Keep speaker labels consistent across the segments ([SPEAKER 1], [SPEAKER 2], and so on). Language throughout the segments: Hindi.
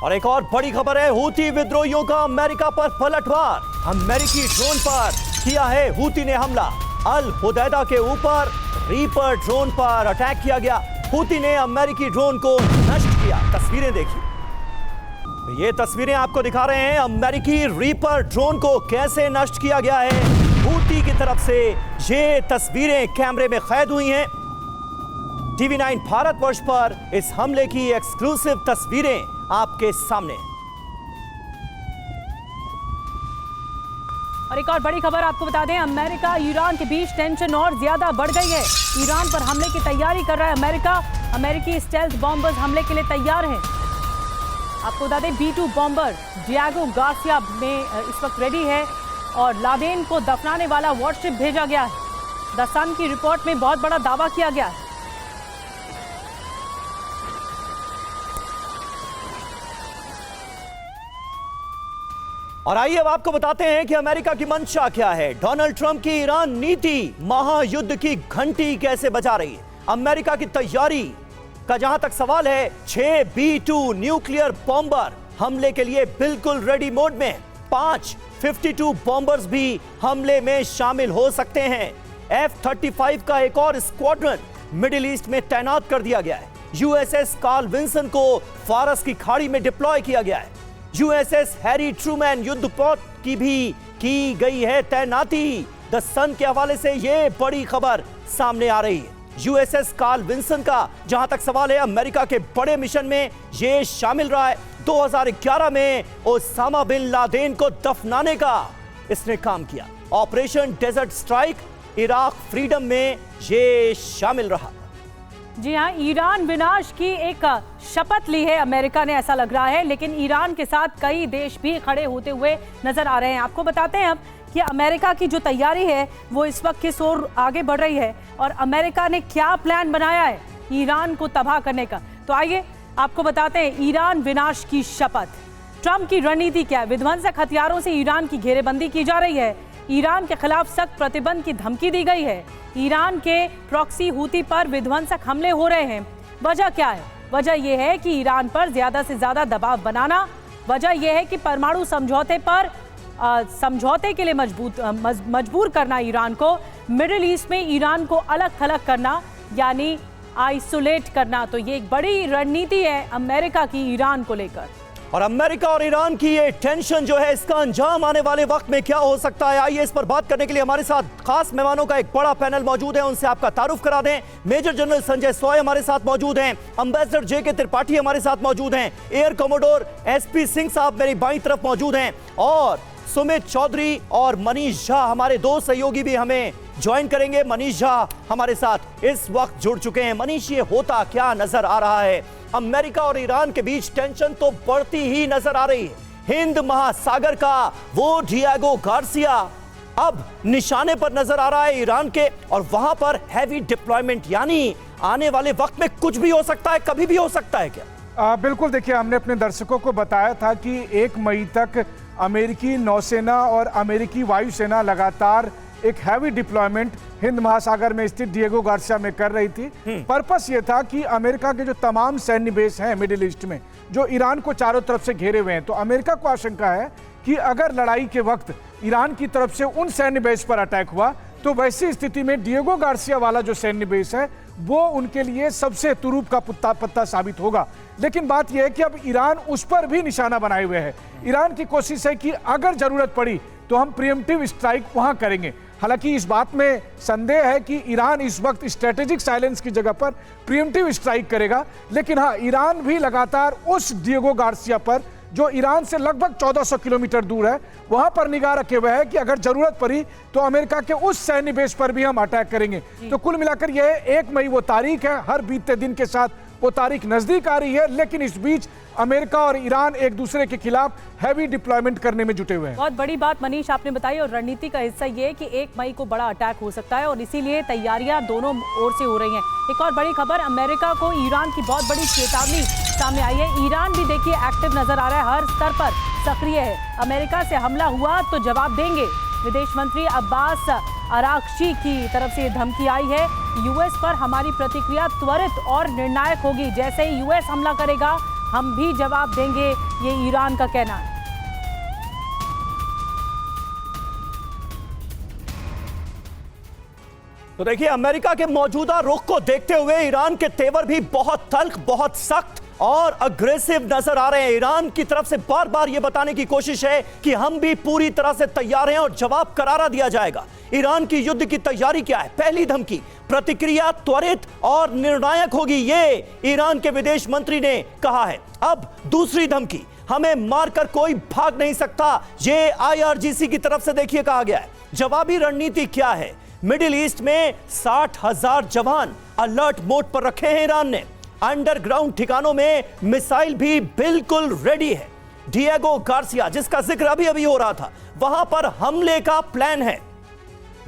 [SPEAKER 1] और एक और बड़ी खबर है, हूती विद्रोहियों का अमेरिका पर पलटवार। अमेरिकी ड्रोन पर किया है हूती ने हमला। अल हुदैदा के ऊपर रीपर ड्रोन पर अटैक किया गया। हूती ने अमेरिकी ड्रोन को नष्ट किया। तस्वीरें देखिए, ये तस्वीरें आपको दिखा रहे हैं अमेरिकी रीपर ड्रोन को कैसे नष्ट किया गया है हूती की तरफ से। ये तस्वीरें कैमरे में कैद हुई हैं। टीवी 9 भारतवर्ष पर इस हमले की एक्सक्लूसिव तस्वीरें आपके सामने।
[SPEAKER 2] और एक और बड़ी खबर आपको बता दें, अमेरिका ईरान के बीच टेंशन और ज्यादा बढ़ गई है। ईरान पर हमले की तैयारी कर रहा है अमेरिका। अमेरिकी स्टेल्थ बॉम्बर्स हमले के लिए तैयार हैं। आपको बता दें B-2 बॉम्बर डिएगो गार्सिया में इस वक्त रेडी है और लादेन को दफनाने वाला वॉरशिप भेजा गया है। द सन की रिपोर्ट में बहुत बड़ा दावा किया गया है।
[SPEAKER 1] और आइए अब आपको बताते हैं कि अमेरिका की मंशा क्या है। डोनाल्ड ट्रंप की ईरान नीति महायुद्ध की घंटी कैसे बजा रही है। अमेरिका की तैयारी का जहां तक सवाल है, 6 B-2 न्यूक्लियर बॉम्बर हमले के लिए बिल्कुल रेडी मोड में। 5 52 बॉम्बर्स भी हमले में शामिल हो सकते हैं। F-35 का एक और स्क्वाड्रन मिडिल ईस्ट में तैनात कर दिया गया है। USS कार्ल विंसन को फारस की खाड़ी में डिप्लॉय किया गया है। USS हैरी ट्रूमैन युद्धपोत की भी की गई है तैनाती। द सन के हवाले से यह बड़ी खबर सामने आ रही है। USS कार्ल विंसन का जहां तक सवाल है, अमेरिका के बड़े मिशन में यह शामिल रहा है। 2011 में ओसामा बिन लादेन को दफनाने का इसने काम किया। Operation desert strike, Iraq freedom में यह शामिल रहा।
[SPEAKER 2] जी हाँ, ईरान विनाश की एक शपथ ली है अमेरिका ने, ऐसा लग रहा है। लेकिन ईरान के साथ कई देश भी खड़े होते हुए नजर आ रहे हैं। आपको बताते हैं अब कि अमेरिका की जो तैयारी है वो इस वक्त किस ओर आगे बढ़ रही है और अमेरिका ने क्या प्लान बनाया है ईरान को तबाह करने का। तो आइए आपको बताते हैं ईरान विनाश की शपथ। ट्रंप की रणनीति क्या है। विध्वंसक हथियारों से ईरान की घेरेबंदी की जा रही है। ईरान के खिलाफ सख्त प्रतिबंध की धमकी दी गई है। ईरान के प्रॉक्सी हूती पर विध्वंसक हमले हो रहे हैं। वजह क्या है? वजह यह है कि ईरान पर ज्यादा से ज्यादा दबाव बनाना। वजह यह है कि परमाणु समझौते पर समझौते के लिए मजबूर करना ईरान को। मिडिल ईस्ट में ईरान को अलग थलग करना, यानी आइसोलेट करना। तो ये एक बड़ी रणनीति है अमेरिका की ईरान को लेकर।
[SPEAKER 1] और अमेरिका और ईरान की ये टेंशन जो है, इसका अंजाम आने वाले वक्त में क्या हो सकता है, आइए इस पर बात करने के लिए हमारे साथ खास मेहमानों का एक बड़ा पैनल मौजूद है। उनसे आपका तारुफ करा दें। मेजर जनरल संजय सॉय हमारे साथ मौजूद हैं। एम्बेसडर JK त्रिपाठी हमारे साथ मौजूद हैं। एयर कमोडोर SP सिंह साहब मेरी बाईं तरफ मौजूद हैं। और सुमित चौधरी और मनीष झा हमारे दो सहयोगी भी हमें ज्वाइन करेंगे। मनीष झा हमारे साथ इस वक्त जुड़ चुके हैं। मनीष, ये होता क्या नजर आ रहा है? अमेरिका और ईरान के बीच टेंशन तो बढ़ती ही नजर आ रही है। हिंद महासागर का वो डिएगो गार्सिया अब निशाने पर नजर आ रहा है ईरान के, और वहां पर हैवी डिप्लॉयमेंट, यानी आने वाले वक्त में कुछ भी हो सकता है, कभी भी हो सकता है क्या?
[SPEAKER 3] बिल्कुल। देखिए, हमने अपने दर्शकों को बताया था कि 1 मई तक अमेरिकी नौसेना और अमेरिकी वायुसेना लगातार एक हैवी डिप्लॉयमेंट हिंद महासागर में स्थित डिएगो गार्सिया में कर रही थी। पर्पस ये था कि अमेरिका के जो तमाम सैन्य बेस हैं मिडिल ईस्ट में, जो ईरान को चारों तरफ से घेरे हुए हैं, तो अमेरिका को आशंका है कि अगर लड़ाई के वक्त ईरान की तरफ से उन सैन्य बेस पर अटैक हुआ तो वैसी स्थिति में डिएगो गार्सिया वाला जो सैन्य बेस है वो उनके लिए सबसे तुरूप का पत्ता साबित होगा। लेकिन बात यह है कि अब ईरान उस पर भी निशाना बनाए हुए है। ईरान की कोशिश है कि अगर जरूरत पड़ी तो हम प्रीएम्प्टिव स्ट्राइक वहां करेंगे। हालांकि इस बात में संदेह है कि ईरान इस वक्त स्ट्रेटेजिक साइलेंस की जगह पर प्रीएम्प्टिव स्ट्राइक करेगा। लेकिन हाँ, ईरान भी लगातार उस डिएगो गार्सिया पर, जो ईरान से लगभग 1400 किलोमीटर दूर है, वहां पर निगाह रखे हुए है कि अगर जरूरत पड़ी तो अमेरिका के उस सैन्य बेस पर भी हम अटैक करेंगे। तो कुल मिलाकर यह 1 मई वो तारीख है। हर बीतते दिन के साथ वो तारीख नजदीक आ रही है। लेकिन इस बीच अमेरिका और ईरान एक दूसरे के खिलाफ हैवी डिप्लॉयमेंट करने में जुटे हुए हैं।
[SPEAKER 2] बहुत बड़ी बात मनीष आपने बताई, और रणनीति का हिस्सा ये है कि 1 मई को बड़ा अटैक हो सकता है और इसीलिए तैयारियां दोनों ओर से हो रही हैं। एक और बड़ी खबर, अमेरिका को ईरान की बहुत बड़ी चेतावनी सामने आई है। ईरान भी देखिए एक्टिव नजर आ रहा है, हर स्तर पर सक्रिय है। अमेरिका से हमला हुआ तो जवाब देंगे। विदेश मंत्री अब्बास अराक्ची की तरफ से धमकी आई है, यूएस पर हमारी प्रतिक्रिया त्वरित और निर्णायक होगी। जैसे ही यूएस हमला करेगा हम भी जवाब देंगे, ये ईरान का कहना है।
[SPEAKER 1] तो देखिए, अमेरिका के मौजूदा रुख को देखते हुए ईरान के तेवर भी बहुत तल्ख, बहुत सख्त और अग्रेसिव नजर आ रहे हैं। ईरान की तरफ से बार बार यह बताने की कोशिश है कि हम भी पूरी तरह से तैयार हैं और जवाब करारा दिया जाएगा। ईरान की युद्ध की तैयारी क्या है? पहली धमकी, प्रतिक्रिया त्वरित और निर्णायक होगी, ये ईरान के विदेश मंत्री ने कहा है। अब दूसरी धमकी, हमें मारकर कोई भाग नहीं सकता, ये IRGC की तरफ से देखिए कहा गया है। जवाबी रणनीति क्या है? मिडिल ईस्ट में 60,000 जवान अलर्ट मोड पर रखे हैं ईरान ने। अंडरग्राउंड ठिकानों में मिसाइल भी बिल्कुल रेडी है। डिएगो गार्सिया, जिसका जिक्र अभी अभी हो रहा था, वहां पर हमले का प्लान है।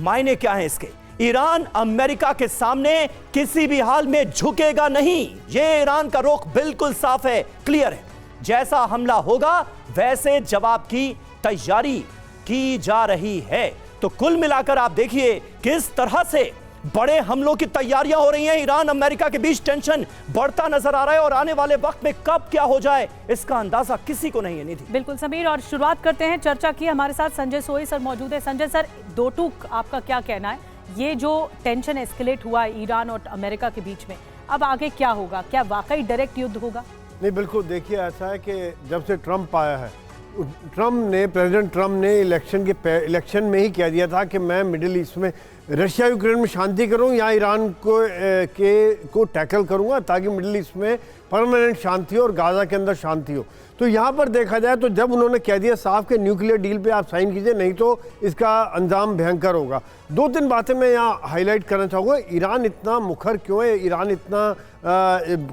[SPEAKER 1] मायने क्या है इसके? ईरान अमेरिका के सामने किसी भी हाल में झुकेगा नहीं। यह ईरान का रुख बिल्कुल साफ है, क्लियर है। जैसा हमला होगा वैसे जवाब की तैयारी की जा रही है। तो कुल मिलाकर आप देखिए किस तरह से बड़े हमलों की तैयारियां हो रही हैं। ईरान अमेरिका के बीच टेंशन बढ़ता नजर आ रहा है और आने वाले वक्त में कब क्या हो जाए इसका अंदाजा किसी को नहीं है। निधि,
[SPEAKER 2] बिल्कुल समीर, और शुरुआत करते हैं चर्चा की। हमारे साथ संजय सोई सर मौजूद है। संजय सर, दो टूक आपका क्या कहना है? ये जो टेंशन एस्केलेट हुआ है ईरान और अमेरिका के बीच में, अब आगे क्या होगा? क्या वाकई डायरेक्ट युद्ध होगा?
[SPEAKER 4] नहीं, बिल्कुल। देखिए, ऐसा है कि जब से ट्रंप आया है, प्रेसिडेंट ट्रंप ने इलेक्शन में ही कह दिया था कि मैं मिडिल ईस्ट में रशिया यूक्रेन में शांति करूं या ईरान को टैकल करूंगा ताकि मिडिल ईस्ट में परमानेंट शांति हो और गाजा के अंदर शांति हो। तो यहाँ पर देखा जाए तो जब उन्होंने कह दिया साफ के न्यूक्लियर डील पे आप साइन कीजिए, नहीं तो इसका अंजाम भयंकर होगा। दो तीन बातें मैं यहाँ हाईलाइट करना चाहूँगा। ईरान इतना मुखर क्यों है? ईरान इतना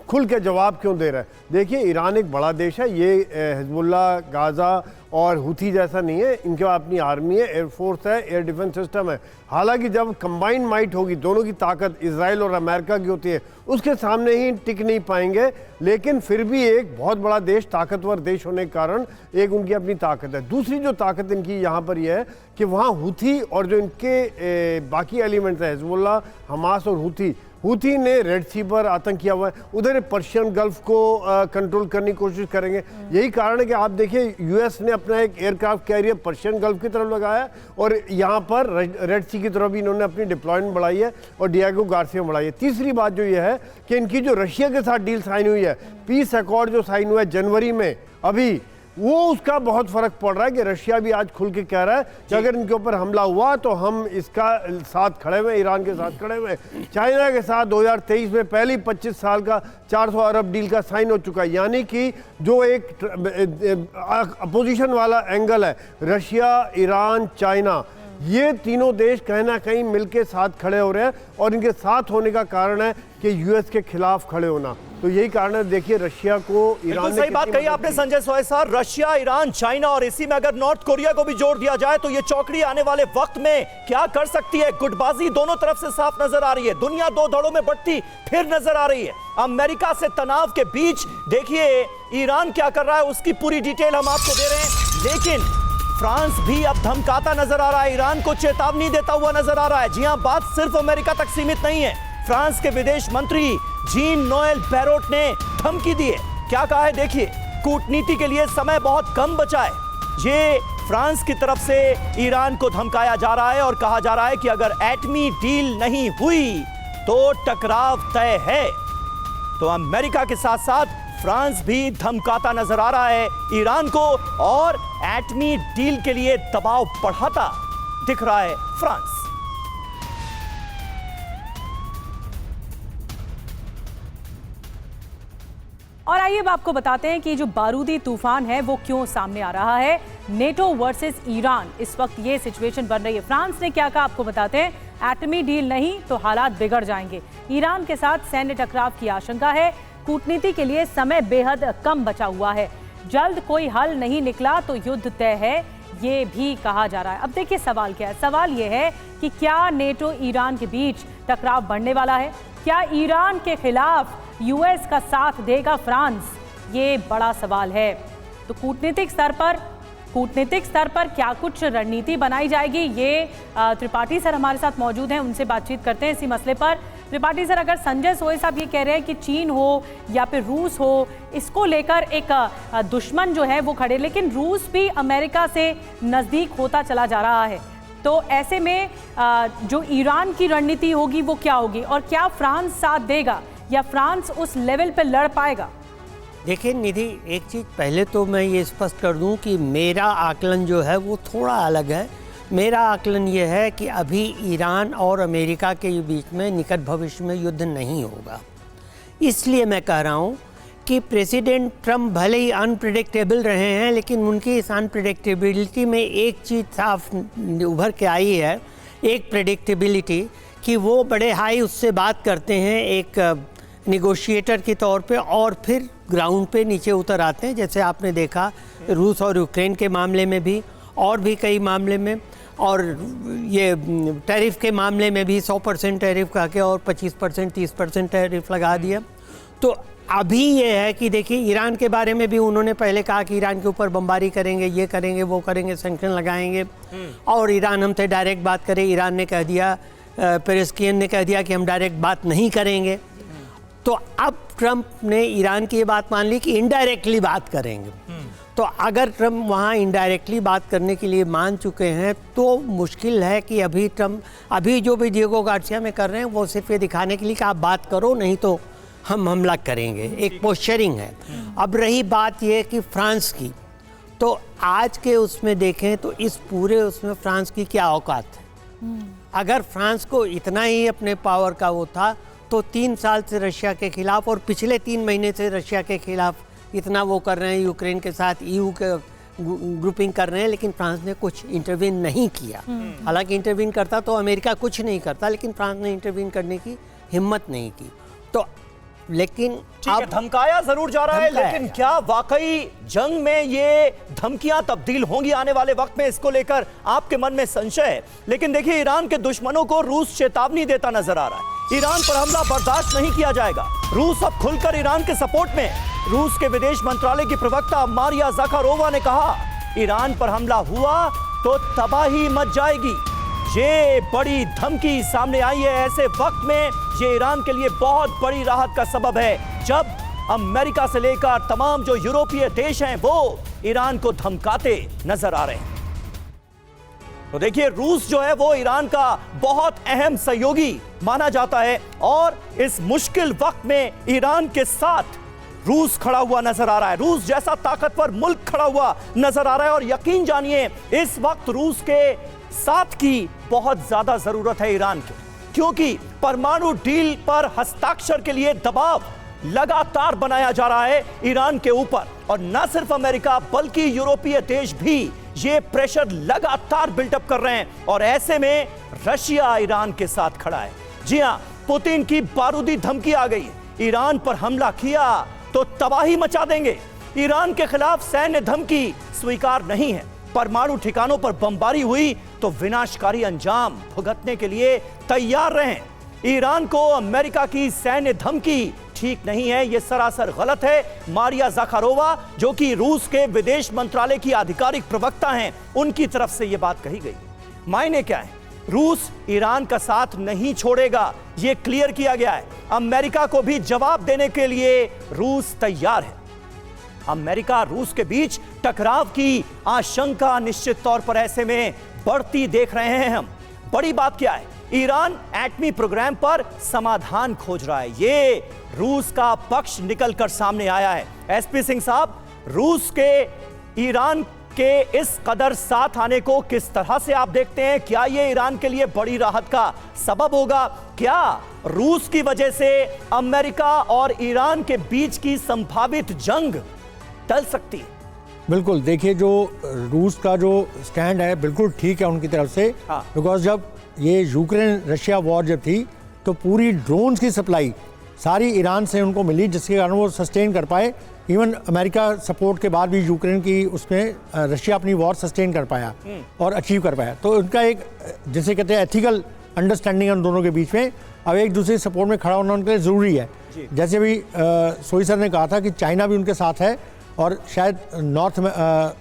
[SPEAKER 4] खुल के जवाब क्यों दे रहा है? देखिए, ईरान एक बड़ा देश है। ये हिजबुल्लाह, गाजा और हुथी जैसा नहीं है। इनके पास अपनी आर्मी है, एयरफोर्स है, एयर डिफेंस सिस्टम है। हालांकि जब कंबाइंड माइट होगी, दोनों की ताकत इजराइल और अमेरिका की होती है, उसके सामने ही टिक नहीं पाएंगे। लेकिन फिर भी एक बहुत बड़ा देश, ताकतवर देश होने के कारण एक उनकी अपनी ताकत है। दूसरी जो ताकत इनकी यहाँ पर यह है कि वहाँ हुथी और जो इनके बाकी एलिमेंट्स हैं, हिजबुल्लाह, हमास और हुथी ने रेड सी पर आतंक किया हुआ है। उधर पर्शियन गल्फ को कंट्रोल करने की कोशिश करेंगे। यही कारण है कि आप देखिए यूएस ने अपना एक एयरक्राफ्ट कैरियर पर्शियन गल्फ की तरफ लगाया और यहाँ पर रेड सी की तरफ भी इन्होंने अपनी डिप्लॉयमेंट बढ़ाई है और डिएगो गार्सिया बढ़ाई है। तीसरी बात जो ये है कि इनकी जो रशिया के साथ डील साइन हुई है, पीस अकॉर्ड जो साइन हुआ है जनवरी में, अभी वो उसका बहुत फर्क पड़ रहा है कि रशिया भी आज खुल के कह रहा है कि अगर इनके ऊपर हमला हुआ तो हम इसका साथ खड़े हुए, ईरान के साथ खड़े हुए। चाइना के साथ 2023 में पहली 25 साल का 400 अरब डील का साइन हो चुका है। यानी कि जो एक अपोजिशन वाला एंगल है, रशिया, ईरान, चाइना, ये तीनों देश कहीं ना कहीं मिलके साथ खड़े हो रहे हैं और इनके साथ होने का कारण है कि यूएस के खिलाफ खड़े होना। तो यही कारण है। देखिए, रशिया को ईरान ने,
[SPEAKER 1] सही बात कही आपने संजय सोय सर। रशिया, ईरान, चाइना और इसी में अगर नॉर्थ कोरिया को भी जोड़ दिया जाए तो ये चौकड़ी आने वाले वक्त में क्या कर सकती है? गुटबाजी दोनों तरफ से साफ नजर आ रही है। दुनिया दो धड़ों में बढ़ती फिर नजर आ रही है। अमेरिका से तनाव के बीच देखिए ईरान क्या कर रहा है, उसकी पूरी डिटेल हम आपको दे रहे हैं। लेकिन फ्रांस भी अब धमकाता नजर आ रहा है, ईरान को चेतावनी देता हुआ नजर आ रहा है। जी हां, बात सिर्फ अमेरिका तक सीमित नहीं है। फ्रांस के विदेश मंत्री जीन नोएल बैरोट ने धमकी दी है। क्या कहा है देखिए, कूटनीति के लिए समय बहुत कम बचा है। ये फ्रांस की तरफ से ईरान को धमकाया जा रहा है और कहा जा रहा है कि अगर एटमी डील नहीं हुई तो टकराव तय है। तो अमेरिका के साथ साथ फ्रांस भी धमकाता नजर आ रहा है ईरान को और एटमी डील के लिए दबाव बढ़ाता दिख रहा है फ्रांस।
[SPEAKER 2] और आइए अब आपको बताते हैं कि जो बारूदी तूफान है वो क्यों सामने आ रहा है। नेटो वर्सेस ईरान, इस वक्त ये सिचुएशन बन रही है। फ्रांस ने क्या कहा आपको बताते हैं। एटमी डील नहीं तो हालात बिगड़ जाएंगे। ईरान के साथ सैन्य टकराव की आशंका है। कूटनीति के लिए समय बेहद कम बचा हुआ है। जल्द कोई हल नहीं निकला तो युद्ध तय है, ये भी कहा जा रहा है। अब देखिए सवाल क्या है। सवाल ये है कि क्या नेटो ईरान के बीच टकराव बढ़ने वाला है? क्या ईरान के खिलाफ यूएस का साथ देगा फ्रांस? ये बड़ा सवाल है। तो कूटनीतिक स्तर पर क्या कुछ रणनीति बनाई जाएगी, ये त्रिपाठी सर हमारे साथ मौजूद हैं, उनसे बातचीत करते हैं इसी मसले पर। त्रिपाठी सर, अगर संजय सोए साहब ये कह रहे हैं कि चीन हो या फिर रूस हो, इसको लेकर एक दुश्मन जो है वो खड़े, लेकिन रूस भी अमेरिका से नज़दीक होता चला जा रहा है, तो ऐसे में जो ईरान की रणनीति होगी वो क्या होगी, और क्या फ्रांस साथ देगा या फ्रांस उस लेवल पे लड़ पाएगा?
[SPEAKER 5] देखिए निधि, एक चीज़ पहले तो मैं ये स्पष्ट कर दूं कि मेरा आकलन जो है वो थोड़ा अलग है। मेरा आकलन ये है कि अभी ईरान और अमेरिका के बीच में निकट भविष्य में युद्ध नहीं होगा। इसलिए मैं कह रहा हूँ कि प्रेसिडेंट ट्रम्प भले ही अनप्रेडिक्टेबल रहे हैं, लेकिन उनकी इस अनप्रेडिक्टेबिलिटी में एक चीज़ साफ उभर के आई है, एक प्रेडिक्टेबिलिटी, कि वो बड़े हाई उससे बात करते हैं एक निगोशिएटर के तौर पे, और फिर ग्राउंड पे नीचे उतर आते हैं, जैसे आपने देखा रूस और यूक्रेन के मामले में भी, और भी कई मामले में, और ये टैरिफ के मामले में भी 100% टैरिफ कह के और 25% 30% टैरिफ लगा दिया। तो अभी ये है कि देखिए ईरान के बारे में भी उन्होंने पहले कहा कि ईरान के ऊपर बमबारी करेंगे, ये करेंगे, वो करेंगे, सैंक्शन लगाएंगे, और ईरान हमसे डायरेक्ट बात करे। ईरान ने कह दिया, पेरेस्कियन ने कह दिया कि हम डायरेक्ट बात नहीं करेंगे। तो अब ट्रंप ने ईरान की ये बात मान ली कि इनडायरेक्टली बात करेंगे। तो अगर ट्रंप वहाँ इनडायरेक्टली बात करने के लिए मान चुके हैं तो मुश्किल है कि अभी जो भी डिएगो गार्सिया में कर रहे हैं वो सिर्फ ये दिखाने के लिए कि आप बात करो, नहीं तो हम हमला करेंगे, एक पोस्चरिंग है। अब रही बात ये कि फ्रांस की, तो आज के उसमें देखें तो इस पूरे उसमें फ्रांस की क्या औकात है। अगर फ्रांस को इतना ही अपने पावर का वो था तो 3 साल से रशिया के खिलाफ और पिछले 3 महीने से रशिया के खिलाफ इतना वो कर रहे हैं, यूक्रेन के साथ ईयू के ग्रुपिंग कर रहे हैं, लेकिन फ्रांस ने कुछ इंटरवीन नहीं किया। हालांकि इंटरवीन करता तो अमेरिका कुछ नहीं करता, लेकिन फ्रांस ने इंटरवीन करने की हिम्मत नहीं की। तो लेकिन
[SPEAKER 1] अब धमकाया जरूर जा रहा है, लेकिन क्या वाकई जंग में ये धमकियां तब्दील होंगी आने वाले वक्त में, इसको लेकर आपके मन में संशय है। लेकिन देखिए, ईरान के दुश्मनों को रूस चेतावनी देता नजर आ रहा है। ईरान पर हमला बर्दाश्त नहीं किया जाएगा। रूस अब खुलकर ईरान के सपोर्ट में। रूस के विदेश मंत्रालय की प्रवक्ता मारिया ज़खारोवा ने कहा, ईरान पर हमला हुआ तो तबाही मच जाएगी। ये बड़ी धमकी सामने आई है ऐसे वक्त में। ये ईरान के लिए बहुत बड़ी राहत का सबब है, जब अमेरिका से लेकर तमाम जो यूरोपीय देश हैं वो ईरान को धमकाते नजर आ रहे हैं। तो देखिए, रूस जो है वो ईरान का बहुत अहम सहयोगी माना जाता है, और इस मुश्किल वक्त में ईरान के साथ रूस खड़ा हुआ नजर आ रहा है। रूस जैसा ताकतवर मुल्क खड़ा हुआ नजर आ रहा है, और यकीन जानिए इस वक्त रूस के साथ की बहुत ज्यादा जरूरत है ईरान की, क्योंकि परमाणु डील पर हस्ताक्षर के लिए दबाव लगातार बनाया जा रहा है ईरान के ऊपर। और न सिर्फ अमेरिका बल्कि यूरोपीय देश भी ये प्रेशर लगातार बिल्डअप कर रहे हैं, और ऐसे में रशिया ईरान के साथ खड़ा है। जी हां, पुतिन की बारूदी धमकी आ गई, ईरान पर हमला किया तो तबाही मचा देंगे। ईरान के खिलाफ सैन्य धमकी स्वीकार नहीं है। परमाणु ठिकानों पर बमबारी हुई तो विनाशकारी अंजाम भुगतने के लिए तैयार रहें। ईरान को अमेरिका की सैन्य धमकी ठीक नहीं है, यह सरासर गलत है। मारिया ज़खारोवा, जो कि रूस के विदेश मंत्रालय की आधिकारिक प्रवक्ता हैं, उनकी तरफ से यह बात कही गई। मायने क्या है? रूस ईरान का साथ नहीं छोड़ेगा, यह क्लियर किया गया है। अमेरिका को भी जवाब देने के लिए रूस तैयार है। अमेरिका रूस के बीच टकराव की आशंका निश्चित तौर पर ऐसे में बढ़ती देख रहे हैं हम। बड़ी बात क्या है? ईरान एटमी प्रोग्राम पर समाधान खोज रहा है, ये रूस का पक्ष निकलकर सामने आया है। एसपी सिंह साहब, रूस के ईरान के इस कदर साथ आने को किस तरह से आप देखते हैं? क्या ये ईरान के लिए बड़ी राहत का सबब होगा? क्या रूस की वजह से अमेरिका और ईरान के बीच की संभावित जंग टल सकती है?
[SPEAKER 6] बिल्कुल, देखिए जो रूस का जो स्टैंड है बिल्कुल ठीक है उनकी तरफ से। बिकॉज जब ये यूक्रेन रशिया वॉर जब थी तो पूरी ड्रोन्स की सप्लाई सारी ईरान से उनको मिली, जिसके कारण वो सस्टेन कर पाए। इवन अमेरिका सपोर्ट के बाद भी यूक्रेन की उसमें रशिया अपनी वॉर सस्टेन कर पाया और अचीव कर पाया। तो उनका एक जिसे कहते हैं एथिकल अंडरस्टैंडिंग उन दोनों के बीच में। अब एक दूसरे सपोर्ट में खड़ा होना उनके लिए ज़रूरी है। जैसे भी सोई सर ने कहा था कि चाइना भी उनके साथ है और शायद नॉर्थ में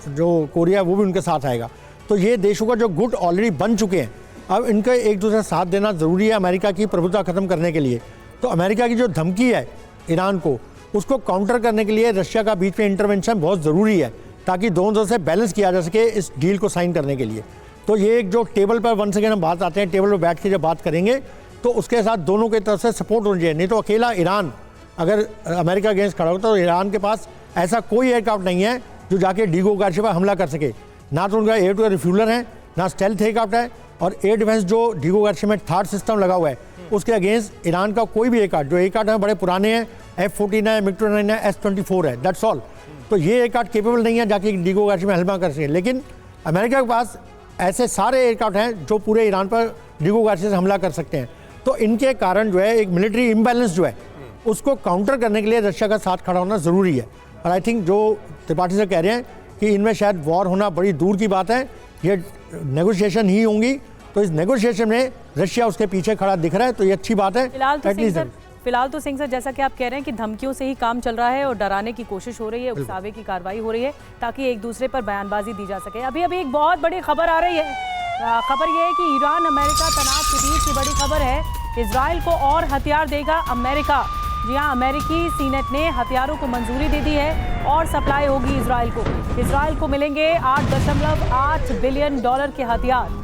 [SPEAKER 6] जो कोरिया वो भी उनके साथ आएगा। तो ये देशों का जो गुट ऑलरेडी बन चुके हैं, अब इनका एक दूसरे का साथ देना ज़रूरी है अमेरिका की प्रभुत्व खत्म करने के लिए। तो अमेरिका की जो धमकी है ईरान को, उसको काउंटर करने के लिए रशिया का बीच में इंटरवेंशन बहुत ज़रूरी है, ताकि दोनों तरफ से बैलेंस किया जा सके इस डील को साइन करने के लिए। तो ये एक जो टेबल पर वन सेकेंड हम बात आते हैं, टेबल पर बैठ के जब बात करेंगे तो उसके साथ दोनों की तरफ से सपोर्ट होनी चाहिए। नहीं तो अकेला ईरान अगर अमेरिका अगेंस्ट खड़ा होता तो ईरान के पास ऐसा कोई एयरक्राफ्ट नहीं है जो जाके डीगो गार्शिया पर हमला कर सके। ना तो उनका एयर टू एयर रिफ्यूलर है, ना स्टेल्थ एयरक्राफ्ट है, और एयर डिफेंस जो डीगो गार्शिया में थर्ड सिस्टम लगा हुआ है उसके अगेंस्ट ईरान का कोई भी एयरक्राफ्ट, जो एयरक्राफ्ट है बड़े पुराने हैं, F-14 है, MiG-29 है, S-24 है, दैट्स ऑल। तो ये एयरक्राफ्ट केपेबल नहीं है जाके डीगो गार्शिया में हमला कर सके। लेकिन अमेरिका के पास ऐसे सारे एयरक्राफ्ट हैं जो पूरे ईरान पर डीगो गार्शिया से हमला कर सकते हैं। तो इनके कारण जो है एक मिलिट्री इम्बैलेंस जो है उसको काउंटर करने के लिए रशिया का साथ खड़ा होना ज़रूरी है। और आई थिंक जो त्रिपाठी से कह रहे हैं कि इनमें शायद वॉर होना बड़ी दूर की बात है, ये नेगोशिएशन ही होंगी। तो इस नेगोशिएशन में रशिया उसके पीछे खड़ा दिख रहा है, तो ये अच्छी बात है।
[SPEAKER 2] फिलहाल तो सिंह सर जैसा कि आप कह रहे हैं कि धमकियों से ही काम चल रहा है और डराने की कोशिश हो रही है, उकसावे की कार्रवाई हो रही है ताकि एक दूसरे पर बयानबाजी दी जा सके। अभी अभी एक बहुत बड़ी खबर आ रही है। खबर यह है कि ईरान अमेरिका तनाव के बीच की बड़ी खबर है, इजराइल को और हथियार देगा अमेरिका। जी हाँ, अमेरिकी सीनेट ने हथियारों को मंजूरी दे दी है और सप्लाई होगी इजराइल को। इजराइल को मिलेंगे $8.8 बिलियन के हथियार।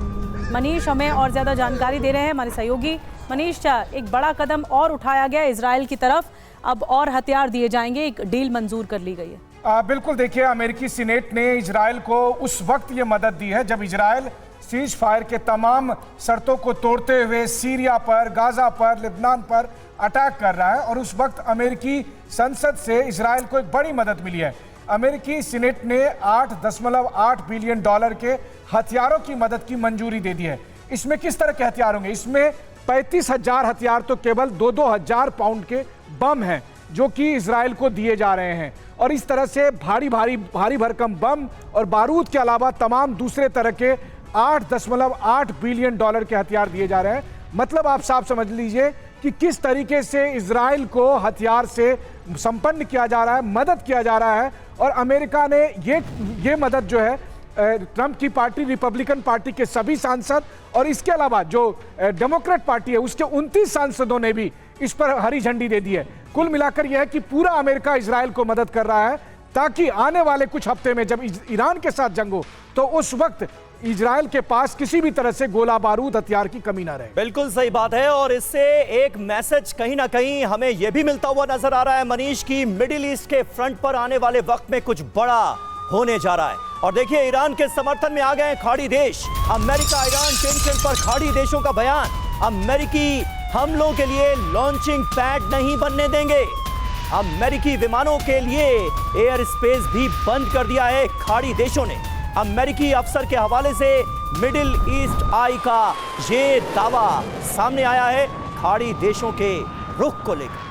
[SPEAKER 2] मनीष हमें और ज़्यादा जानकारी दे रहे हैं, हमारे सहयोगी। मनीष, एक बड़ा कदम और उठाया गया इजराइल की तरफ, अब और हथियार दिए जाएंगे, एक डील मंजूर कर ली गई है।
[SPEAKER 3] बिल्कुल, देखिए अमेरिकी सीनेट ने इजराइल को उस वक्त ये मदद दी है जब इजराइल सीज फायर के तमाम शर्तों को तोड़ते हुए सीरिया पर, गाजा पर, लिबनान पर अटैक कर रहा है, और उस वक्त अमेरिकी संसद से इजराइल को एक बड़ी मदद मिली है। अमेरिकी सीनेट ने $8.8 बिलियन के हथियारों की मदद की मंजूरी दे दी है। इसमें किस तरह के हथियार होंगे? इसमें 35,000 हथियार तो केवल 2,000 पाउंड के बम हैं जो कि इजराइल को दिए जा रहे हैं, और इस तरह से भारी भरकम बम और बारूद के अलावा तमाम दूसरे तरह के $8.8 बिलियन के हथियार दिए जा रहे हैं। मतलब आप साफ समझ लीजिए कि किस तरीके से इजराइल को हथियार से संपन्न किया जा रहा है, मदद किया जा रहा है। और अमेरिका ने ये मदद जो है ट्रंप की पार्टी, रिपब्लिकन पार्टी के सभी सांसद और इसके अलावा जो डेमोक्रेट पार्टी है उसके 29 सांसदों ने भी इस पर हरी झंडी दे दी है। कुल मिलाकर यह है कि पूरा अमेरिका इजराइल को मदद कर रहा है ताकि आने वाले कुछ हफ्ते में जब ईरान के साथ जंग हो तो उस वक्त इजराइल के पास किसी भी तरह से गोला बारूद हथियार की कमी ना रहे।
[SPEAKER 1] बिल्कुल सही बात है, और इससे एक मैसेज कहीं ना कहीं हमें यह भी मिलता हुआ नजर आ रहा है मनीष की मिडिल ईस्ट के फ्रंट पर आने वाले वक्त में कुछ बड़ा होने जा रहा है। और देखिए ईरान के समर्थन में आ गए खाड़ी देश। अमेरिका ईरान टेंशन पर खाड़ी देशों का बयान, अमेरिकी हमलों के लिए लॉन्चिंग पैड नहीं बनने देंगे। अमेरिकी विमानों के लिए एयर स्पेस भी बंद कर दिया है खाड़ी देशों ने। अमेरिकी अफसर के हवाले से मिडिल ईस्ट आई का ये दावा सामने आया है खाड़ी देशों के रुख को लेकर।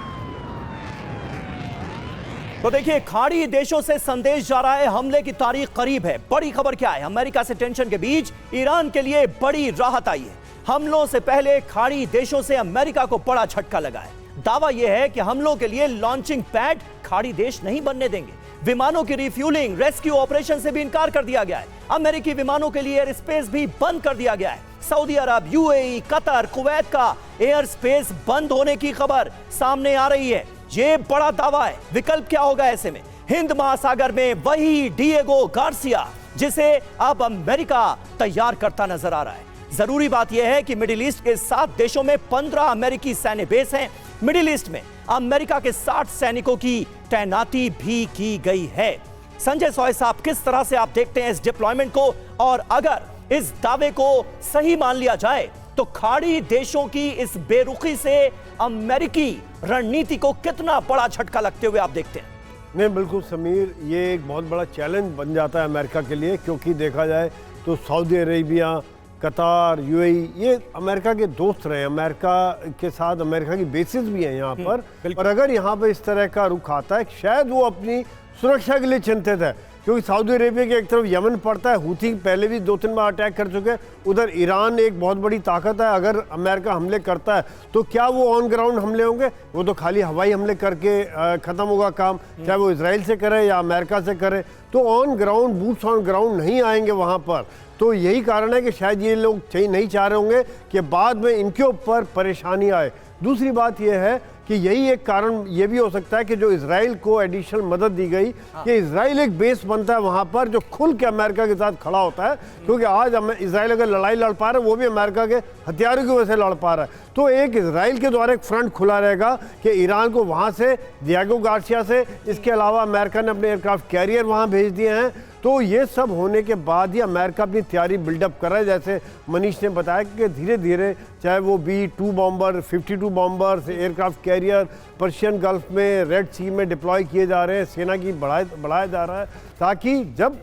[SPEAKER 1] तो देखिए खाड़ी देशों से संदेश जा रहा है, हमले की तारीख करीब है। बड़ी खबर क्या है? अमेरिका से टेंशन के बीच ईरान के लिए बड़ी राहत आई है। हमलों से पहले खाड़ी देशों से अमेरिका को बड़ा झटका लगा है। दावा यह है कि हमलों के लिए लॉन्चिंग पैड खाड़ी देश नहीं बनने देंगे। विमानों की रिफ्यूलिंग, रेस्क्यू ऑपरेशन से भी इनकार कर दिया गया है। अमेरिकी विमानों के लिए एयर स्पेस भी बंद कर दिया गया है। सऊदी अरब, यूएई, कतर, कुवैत का एयर स्पेस बंद होने की खबर सामने आ रही है। ये बड़ा दावा है। विकल्प क्या होगा ऐसे में? हिंद महासागर में वही डिएगो गार्सिया जिसे अब अमेरिका तैयार करता नजर आ रहा है। जरूरी बात यह है कि मिडिल ईस्ट के 7 देशों में 15 अमेरिकी सैन्य बेस हैं। मिडिल ईस्ट में अमेरिका के 60 सैनिकों की तैनाती भी की गई है। संजय सॉय साहब, किस तरह से आप देखते हैं इस डिप्लॉयमेंट को? और अगर इस दावे को सही मान लिया जाए तो खाड़ी देशों की इस बेरुखी से अमेरिकी रणनीति को कितना बड़ा झटका लगते हुए आप देखते हैं?
[SPEAKER 4] नहीं, बिल्कुल समीर, ये एक बहुत बड़ा चैलेंज बन जाता है अमेरिका के लिए, क्योंकि देखा जाए तो सऊदी अरेबिया, कतार, यूएई ये अमेरिका के दोस्त रहे। अमेरिका के साथ अमेरिका की बेसिस भी हैं यहाँ पर। और अगर यहाँ पर इस तरह का रुख आता है, शायद वो अपनी सुरक्षा के लिए चिंतित है। क्योंकि सऊदी अरेबिया के एक तरफ यमन पड़ता है, हूथी पहले भी 2-3 बार अटैक कर चुके हैं, उधर ईरान एक बहुत बड़ी ताकत है। अगर अमेरिका हमले करता है तो क्या वो ऑन ग्राउंड हमले होंगे? वो तो खाली हवाई हमले करके ख़त्म होगा काम, चाहे वो इसराइल से करे या अमेरिका से करे, तो on ground, boots on ground नहीं आएंगे वहाँ पर। तो यही कारण है कि शायद ये लोग नहीं चाह रहे होंगे कि बाद में इनके ऊपर परेशानी आए। दूसरी बात यह है कि यही एक कारण ये भी हो सकता है कि जो इजराइल को एडिशनल मदद दी गई, कि इजराइल एक बेस बनता है वहाँ पर जो खुल के अमेरिका के साथ खड़ा होता है, क्योंकि आज इजराइल अगर लड़ाई लड़ पा रहा है वो भी अमेरिका के हथियारों की वजह से लड़ पा रहा है। तो एक इजराइल के द्वारा एक फ्रंट खुला रहेगा कि ईरान को वहाँ से, डिएगो गार्सिया से, इसके अलावा अमेरिका ने अपने एयरक्राफ्ट कैरियर वहाँ भेज दिए हैं। तो ये सब होने के बाद ही अमेरिका अपनी तैयारी बिल्डअप कर रहा है। जैसे मनीष ने बताया कि धीरे धीरे चाहे वो B-2 bomber, 52 bomber, aircraft carrier Persian gulf में, रेड सी में डिप्लॉय किए जा रहे हैं, सेना की बढ़ाया जा रहा है, ताकि जब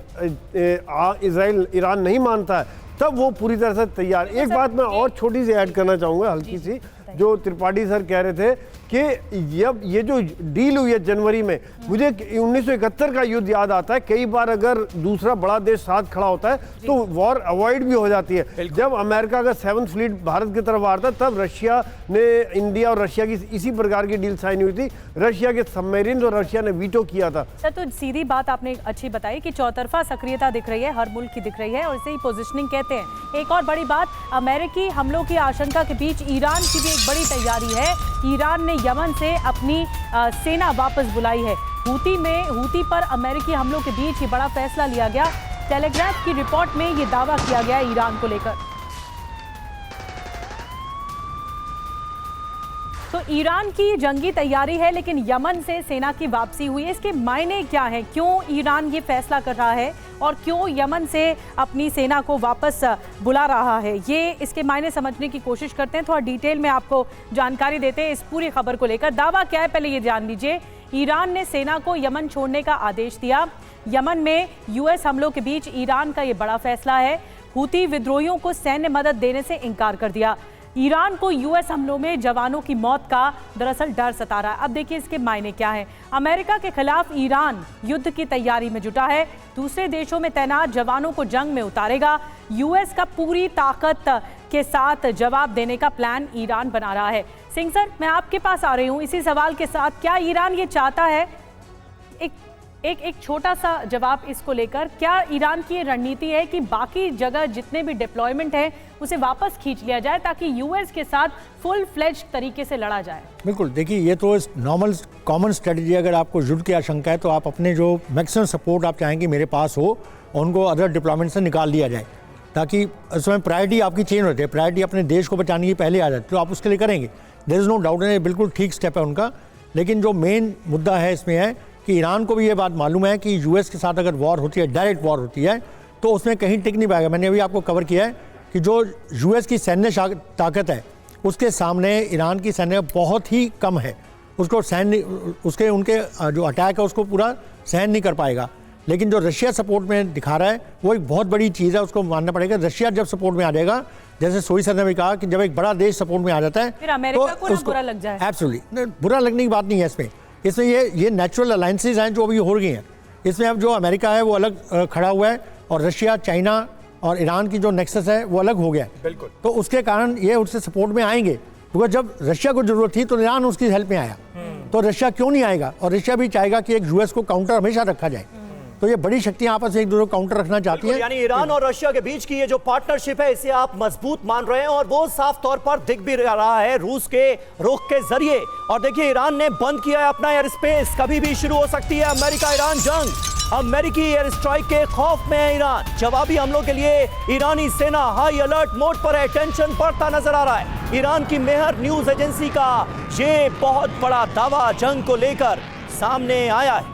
[SPEAKER 4] इजराइल ईरान नहीं मानता है तब वो पूरी तरह से तैयार। एक बात मैं और छोटी सी ऐड करना चाहूँगा, हल्की सी, जो त्रिपाठी सर कह रहे थे कि जब ये जो डील हुई है जनवरी में, मुझे 1971 का युद्ध याद आता है। कई बार अगर दूसरा बड़ा देश साथ खड़ा होता है तो वॉर अवॉइड भी हो जाती है। जब अमेरिका का 7th फ्लीट भारत की तरफ आ रहा था, तब रशिया ने, इंडिया और रशिया की इसी प्रकार की डील साइन हुई थी। रशिया के सबमरीन और रशिया ने वीटो किया था।
[SPEAKER 2] सर, तो सीधी बात आपने अच्छी बताई कि चौतरफा सक्रियता दिख रही है, हर मुल्क की दिख रही है, और इसे ही पोजिशनिंग कहते हैं। एक और बड़ी बात, अमेरिकी हमलों की आशंका के बीच ईरान की भी एक बड़ी तैयारी है। ईरान ने यमन से अपनी सेना वापस बुलाई है। हूती पर अमेरिकी हमलों के बीच ये बड़ा फैसला लिया गया। टेलीग्राफ की रिपोर्ट में ये दावा किया गया है ईरान को लेकर। तो ईरान की जंगी तैयारी है, लेकिन यमन से सेना की वापसी हुई है। इसके मायने क्या हैं? क्यों ईरान ये फैसला कर रहा है और क्यों यमन से अपनी सेना को वापस बुला रहा है? ये इसके मायने समझने की कोशिश करते हैं। थोड़ा डिटेल में आपको जानकारी देते हैं इस पूरी खबर को लेकर। दावा क्या है, पहले ये जान लीजिए। ईरान ने सेना को यमन छोड़ने का आदेश दिया। यमन में US हमलों के बीच ईरान का ये बड़ा फैसला है। हूती विद्रोहियों को सैन्य मदद देने से इनकार कर दिया। ईरान को US हमलों में जवानों की मौत का दरअसल डर सता रहा है। अब देखिए इसके मायने क्या है। अमेरिका के खिलाफ ईरान युद्ध की तैयारी में जुटा है। दूसरे देशों में तैनात जवानों को जंग में उतारेगा। US का पूरी ताकत के साथ जवाब देने का प्लान ईरान बना रहा है। सिंह सर, मैं आपके पास आ रही हूँ इसी सवाल के साथ। क्या ईरान ये चाहता है, एक छोटा सा जवाब इसको लेकर, क्या ईरान की ये रणनीति है कि बाकी जगह जितने भी डिप्लॉयमेंट है उसे वापस खींच लिया जाए ताकि US के साथ फुल फ्लेज तरीके से लड़ा जाए?
[SPEAKER 6] बिल्कुल, देखिए ये तो नॉर्मल कॉमन स्ट्रेटजी। अगर आपको युद्ध की आशंका है तो आप अपने जो मैक्सिमम सपोर्ट आप चाहेंगे मेरे पास हो, उनको अदर डिप्लॉयमेंट से निकाल लिया जाए, ताकि उसमें प्रायोरिटी आपकी चेंज होती है। प्रायोरिटी अपने देश को बचाने की पहले आ जाती है, तो आप उसके लिए करेंगे। देयर इज़ नो डाउट, है बिल्कुल ठीक स्टेप है उनका। लेकिन जो मेन मुद्दा है इसमें है कि ईरान को भी ये बात मालूम है कि US के साथ अगर वॉर होती है, डायरेक्ट वॉर होती है, तो उसमें कहीं टिक नहीं पाएगा। मैंने अभी आपको कवर किया है कि जो US की सैन्य ताकत है उसके सामने ईरान की सैन्य बहुत ही कम है। उसको उनके जो अटैक है उसको पूरा सहन नहीं कर पाएगा। लेकिन जो रशिया सपोर्ट में दिखा रहा है वो एक बहुत बड़ी चीज़ है, उसको मानना पड़ेगा। रशिया जब सपोर्ट में आ जाएगा, जैसे सोई सर ने भी कहा कि जब एक बड़ा देश सपोर्ट में आ जाता है
[SPEAKER 2] फिर अमेरिका को बुरा लग जाए।
[SPEAKER 6] एब्सोल्युटली बुरा लगने की बात नहीं है इसमें ये नेचुरल अलायंसेज हैं जो अभी हो रही हैं। इसमें अब जो अमेरिका है वो अलग खड़ा हुआ है और रशिया, चाइना और ईरान की जो नेक्सस है वो अलग हो गया है।
[SPEAKER 3] बिल्कुल।
[SPEAKER 6] तो उसके कारण ये उससे सपोर्ट में आएंगे, क्योंकि जब रशिया को जरूरत थी तो ईरान उसकी हेल्प में आया, तो रशिया क्यों नहीं आएगा? और रशिया भी चाहेगा कि एक US को काउंटर हमेशा रखा जाए। तो ये बड़ी शक्तियां आपस में एक दूसरे को काउंटर रखना चाहती हैं।
[SPEAKER 1] यानी ईरान और रशिया के बीच की ये जो पार्टनरशिप है इसे आप मजबूत मान रहे हैं, और वो साफ तौर पर दिख भी रहा है रूस के रुख के जरिए। और देखिए ईरान ने बंद किया है अपना एयर स्पेस, कभी भी शुरू हो सकती है अमेरिका ईरान जंग। अमेरिकी एयर स्ट्राइक के खौफ में है ईरान। जवाबी हमलों के लिए ईरानी सेना हाई अलर्ट मोड पर है, टेंशन बढ़ता नजर आ रहा है। ईरान की मेहर न्यूज एजेंसी का ये बहुत बड़ा दावा जंग को लेकर सामने आया है।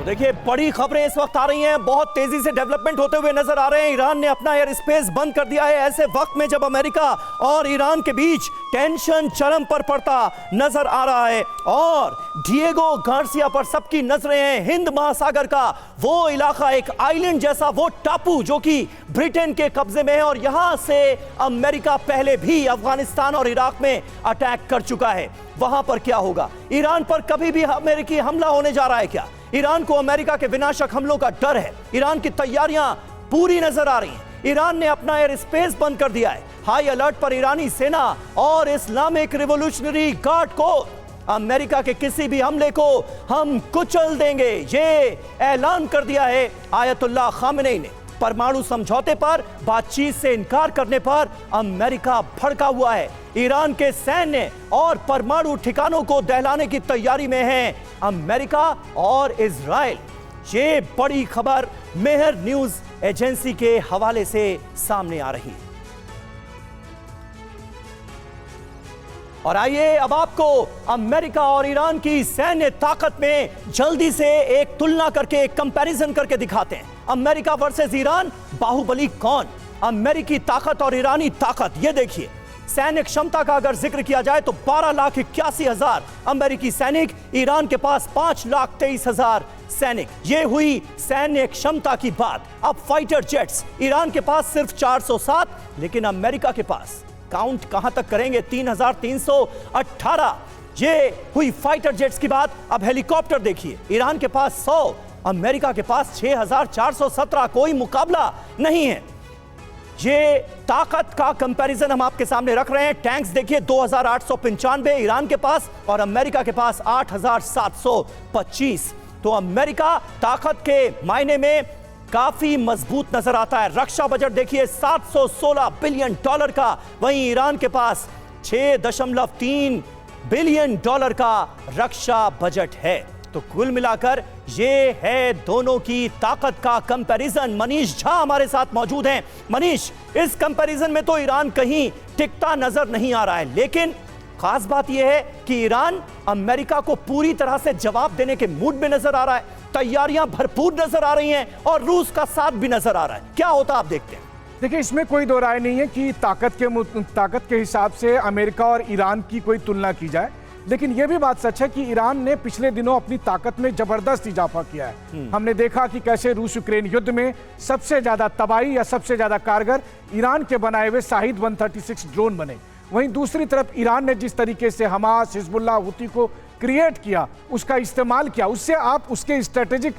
[SPEAKER 1] देखिए बड़ी खबरें इस वक्त आ रही हैं, बहुत तेजी से डेवलपमेंट होते हुए नजर आ रहे हैं। ईरान ने अपना एयर स्पेस बंद कर दिया है ऐसे वक्त में जब अमेरिका और ईरान के बीच टेंशन चरम पर पड़ता नजर आ रहा है। और डिएगो गार्सिया पर सबकी नजरें हैं। हिंद महासागर का वो इलाका, एक आइलैंड जैसा वो टापू जो कि ब्रिटेन के कब्जे में है, और यहां से अमेरिका पहले भी अफगानिस्तान और इराक में अटैक कर चुका है। वहां पर क्या होगा? ईरान पर कभी भी अमेरिकी हमला होने जा रहा है क्या? ईरान को अमेरिका के विनाशक हमलों का डर है। ईरान की तैयारियां पूरी नजर आ रही हैं। ईरान ने अपना एयर स्पेस बंद कर दिया है। हाई अलर्ट पर ईरानी सेना और इस्लामिक रिवॉल्यूशनरी गार्ड को। अमेरिका के किसी भी हमले को हम कुचल देंगे, ये ऐलान कर दिया है आयतुल्लाह खामेनी ने। परमाणु समझौते पर बातचीत से इनकार करने पर अमेरिका भड़का हुआ है। ईरान के सैन्य और परमाणु ठिकानों को दहलाने की तैयारी में हैं अमेरिका और इजराइल। ये बड़ी खबर मेहर न्यूज एजेंसी के हवाले से सामने आ रही है। और आइए अब आपको अमेरिका और ईरान की सैन्य ताकत में जल्दी से एक तुलना करके, एक कंपैरिजन करके दिखाते हैं। अमेरिका वर्सेस ईरान, बाहुबली कौन? अमेरिकी ताकत और ईरानी ताकत, ये देखिए। सैन्य क्षमता का अगर जिक्र किया जाए तो 12,81,000 अमेरिकी सैनिक, ईरान के पास 5,23,000 सैनिक। ये हुई सैन्य क्षमता की बात। अब फाइटर जेट्स, ईरान के पास सिर्फ 407, लेकिन अमेरिका के पास काउंट कहां तक करेंगे, 3,318। ये हुई फाइटर जेट्स की बात। अब हेलीकॉप्टर देखिए, ईरान के पास 100, अमेरिका के पास 6,417। कोई मुकाबला नहीं है। ये ताकत का कंपैरिजन हम आपके सामने रख रहे हैं। टैंक्स देखिए, 2,895 ईरान के पास और अमेरिका के पास 8,725। तो अमेरिका ताकत के मायने में काफी मजबूत नजर आता है। रक्षा बजट देखिए, $716 बिलियन का, वहीं ईरान के पास $6.3 बिलियन का रक्षा बजट है। तो कुल मिलाकर ये है दोनों की ताकत का कंपैरिजन। मनीष झा हमारे साथ मौजूद हैं। मनीष, इस कंपैरिजन में तो ईरान कहीं टिकता नजर नहीं आ रहा है, लेकिन खास बात यह है कि ईरान अमेरिका को पूरी तरह से जवाब देने के मूड में नजर आ रहा है। तैयारियां भरपूर नजर आ रही हैं और रूस का साथ भी नजर आ रहा है। क्या होता आप देखते हैं?
[SPEAKER 3] देखिए, इसमें कोई दो राय नहीं है कि ताकत के हिसाब से अमेरिका और ईरान की कोई तुलना की जाए, लेकिन यह भी बात सच है कि ईरान ने पिछले दिनों अपनी ताकत में जबरदस्त इजाफा किया है। हमने देखा कि कैसे रूस यूक्रेन युद्ध में सबसे ज्यादा तबाही या सबसे ज्यादा कारगर ईरान के बनाए हुए शाहिद 136 ड्रोन बने। वहीं दूसरी तरफ ईरान ने जिस तरीके से हमास, हिजबुल्लाह, हुती को क्रिएट किया, उसका इस्तेमाल किया, उससे आप उसके स्ट्रेटेजिक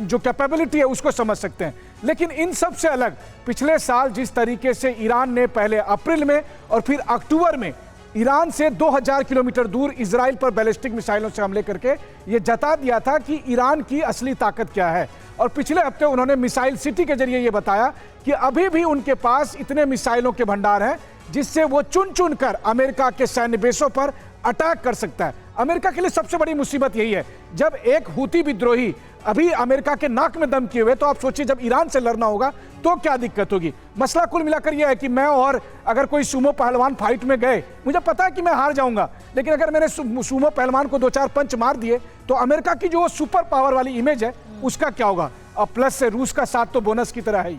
[SPEAKER 3] जो कैपेबिलिटी है उसको समझ सकते हैं। लेकिन इन सब से अलग पिछले साल जिस तरीके से ईरान ने पहले अप्रैल में और फिर अक्टूबर में ईरान से 2000 किलोमीटर दूर इजराइल पर बैलिस्टिक मिसाइलों से हमले करके ये जता दिया था कि ईरान की असली ताकत क्या है। और पिछले हफ्ते उन्होंने मिसाइल सिटी के जरिए ये बताया कि अभी भी उनके पास इतने मिसाइलों के भंडार हैं जिससे वो चुन चुन कर अमेरिका के सैन्य बेसों पर अटैक कर सकता है। अमेरिका के लिए सबसे बड़ी मुसीबत यही है, जब एक हुती विद्रोही अभी अमेरिका के नाक में दम किए हुए, तो आप सोचिए जब ईरान से लड़ना होगा तो क्या दिक्कत होगी। मसला कुल मिलाकर यह है कि मैं और अगर कोई सूमो पहलवान फाइट में गए, मुझे पता है कि मैं हार जाऊंगा, लेकिन अगर मैंने सूमो पहलवान को 2-4 पंच मार दिए तो अमेरिका की जो सुपर पावर वाली इमेज है उसका क्या होगा। और प्लस से रूस का साथ तो बोनस की तरह है ही।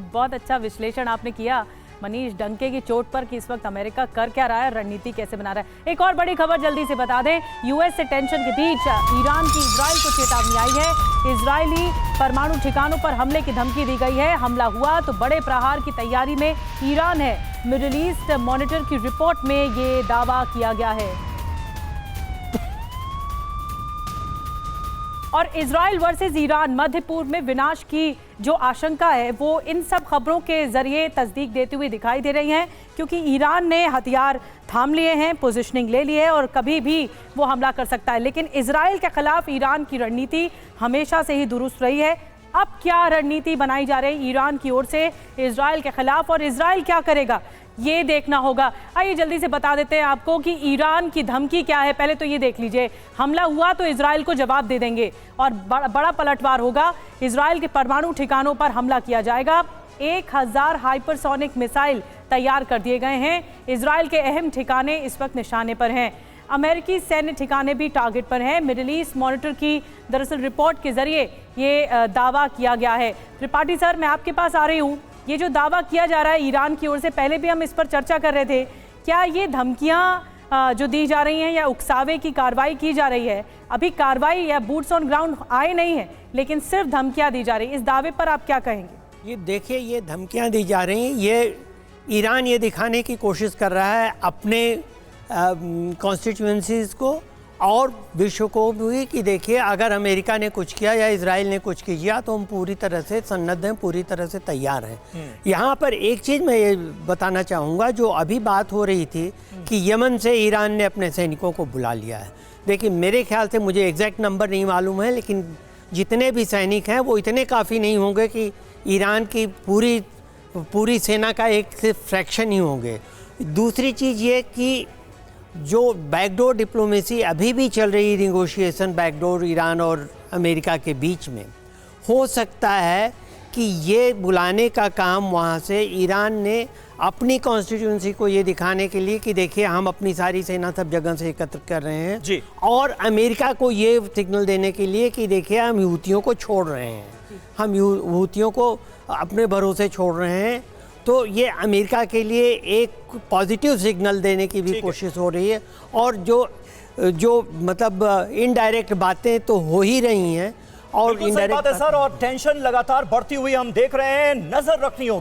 [SPEAKER 2] बहुत अच्छा विश्लेषण आपने किया मनीष, डंके की चोट पर कि इस वक्त अमेरिका कर क्या रहा है, रणनीति कैसे बना रहा है। एक और बड़ी खबर जल्दी से बता दें, यूएस से टेंशन के बीच ईरान की इजराइल को चेतावनी आई है। इजरायली परमाणु ठिकानों पर हमले की धमकी दी गई है। हमला हुआ तो बड़े प्रहार की तैयारी में ईरान है। मिडिल ईस्ट मॉनिटर की रिपोर्ट में ये दावा किया गया है। और इजराइल वर्सेस ईरान, मध्य पूर्व में विनाश की जो आशंका है वो इन सब खबरों के जरिए तस्दीक देती हुई दिखाई दे रही है, क्योंकि ईरान ने हथियार थाम लिए हैं, पोजीशनिंग ले ली है और कभी भी वो हमला कर सकता है। लेकिन इजराइल के खिलाफ ईरान की रणनीति हमेशा से ही दुरुस्त रही है। अब क्या रणनीति बनाई जा रही है ईरान की ओर से इजराइल के खिलाफ, और इजराइल क्या करेगा ये देखना होगा। आइए जल्दी से बता देते हैं आपको कि ईरान की धमकी क्या है। पहले तो ये देख लीजिए, हमला हुआ तो इजराइल को जवाब दे देंगे और बड़ा पलटवार होगा। इजराइल के परमाणु ठिकानों पर हमला किया जाएगा। 1000 हाइपरसोनिक मिसाइल तैयार कर दिए गए हैं। इजराइल के अहम ठिकाने इस वक्त निशाने पर हैं। अमेरिकी सैन्य ठिकाने भी टारगेट पर हैं। मिडिल ईस्ट मॉनिटर की दरअसल रिपोर्ट के जरिए ये दावा किया गया है। त्रिपाठी सर, मैं आपके पास आ रही हूँ। ये जो दावा किया जा रहा है ईरान की ओर से, पहले भी हम इस पर चर्चा कर रहे थे, क्या ये धमकियां जो दी जा रही हैं या उकसावे की कार्रवाई की जा रही है, अभी कार्रवाई या बूट्स ऑन ग्राउंड आए नहीं है लेकिन सिर्फ धमकियां दी जा रही है, इस दावे पर आप क्या कहेंगे?
[SPEAKER 5] ये देखिए, ये धमकियां दी जा रही हैं, ये ईरान ये दिखाने की कोशिश कर रहा है अपने कॉन्स्टिट्यूएंसीज़ को और विश्व को भी कि देखिए अगर अमेरिका ने कुछ किया या इजराइल ने कुछ किया तो हम पूरी तरह से सन्नद्ध हैं, पूरी तरह से तैयार हैं। यहाँ पर एक चीज़ मैं ये बताना चाहूँगा, जो अभी बात हो रही थी कि यमन से ईरान ने अपने सैनिकों को बुला लिया है। देखिए मेरे ख्याल से, मुझे एग्जैक्ट नंबर नहीं मालूम है, लेकिन जितने भी सैनिक हैं वो इतने काफ़ी नहीं होंगे कि ईरान की पूरी सेना का एक सिर्फ फ्रैक्शन ही होंगे। दूसरी चीज़ ये कि जो बैकडोर डिप्लोमेसी अभी भी चल रही, निगोशिएशन बैकडोर ईरान और अमेरिका के बीच में, हो सकता है कि ये बुलाने का काम वहाँ से ईरान ने अपनी कॉन्स्टिट्यूंसी को ये दिखाने के लिए कि देखिए हम अपनी सारी सेना सब जगह से एकत्र कर रहे हैं
[SPEAKER 1] जी।
[SPEAKER 5] और अमेरिका को ये सिग्नल देने के लिए कि देखिए हम हूथियों को छोड़ रहे हैं, हम हूथियों को अपने भरोसे छोड़ रहे हैं। तो ये अमेरिका के लिए एक पॉजिटिव सिग्नल देने की भी कोशिश हो रही है। और जो मतलब इनडायरेक्ट बातें तो हो ही रही हैं और
[SPEAKER 1] बिल्कुल सही बात है सर, और टेंशन लगातार बढ़ती हुई हम देख रहे हैं, नजर रखनी होगी।